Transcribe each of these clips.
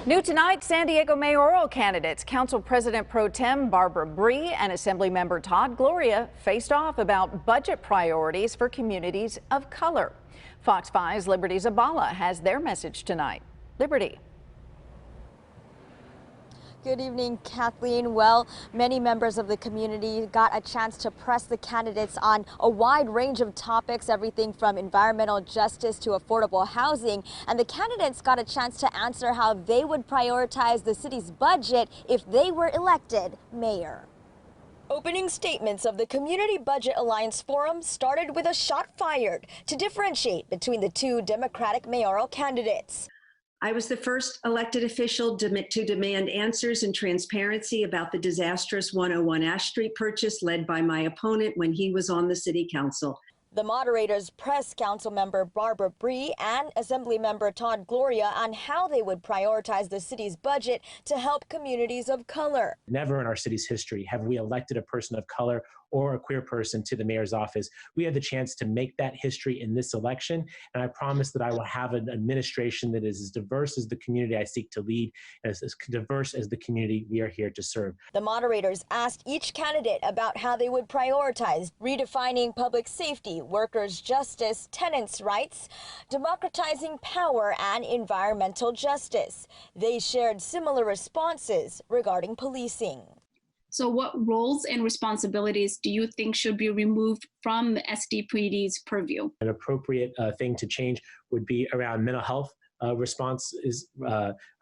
New tonight, San Diego mayoral candidates, Council President Pro Tem Barbara Bry and Assemblymember Todd Gloria faced off about budget priorities for communities of color. Fox 5's Liberty Zabala has their message tonight. Liberty. Good evening, Kathleen. Well, many members of the community got a chance to press the candidates on a wide range of topics, everything from environmental justice to affordable housing. And the candidates got a chance to answer how they would prioritize the city's budget if they were elected mayor. Opening statements of the Community Budget Alliance Forum started with a shot fired to differentiate between the two Democratic mayoral candidates. I was the first elected official to demand answers and transparency about the disastrous 101 Ash Street purchase led by my opponent when he was on the city council. The moderators pressed Councilmember Barbara Bry and Assemblymember Todd Gloria on how they would prioritize the city's budget to help communities of color. Never in our city's history have we elected a person of color or a queer person to the mayor's office. We have the chance to make that history in this election, and I promise that I will have an administration that is as diverse as the community I seek to lead, and as diverse as the community we are here to serve. The moderators asked each candidate about how they would prioritize redefining public safety, workers' justice, tenants' rights, democratizing power, and environmental justice. They shared similar responses regarding policing. So what roles and responsibilities do you think should be removed from the SDPD's purview? An appropriate thing to change would be around mental health responses,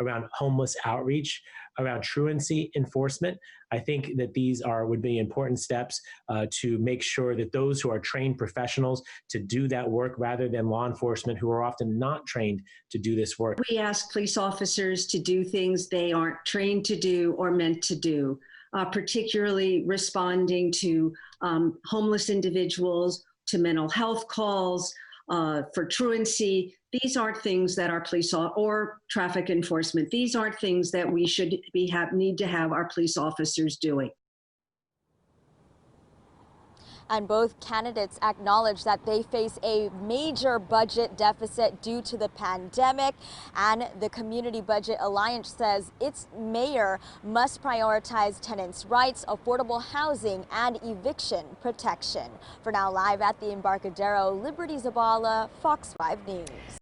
around homeless outreach, around truancy enforcement. I think that these would be important steps to make sure that those who are trained professionals to do that work rather than law enforcement who are often not trained to do this work. We ask police officers to do things they aren't trained to do or meant to do. Particularly responding to homeless individuals, to mental health calls, for truancy. These aren't things that our police or traffic enforcement, these aren't things that we should need to have our police officers doing. And both candidates acknowledge that they face a major budget deficit due to the pandemic. And the Community Budget Alliance says its mayor must prioritize tenants' rights, affordable housing, and eviction protection. For now, live at the Embarcadero, Liberty Zabala, Fox 5 News.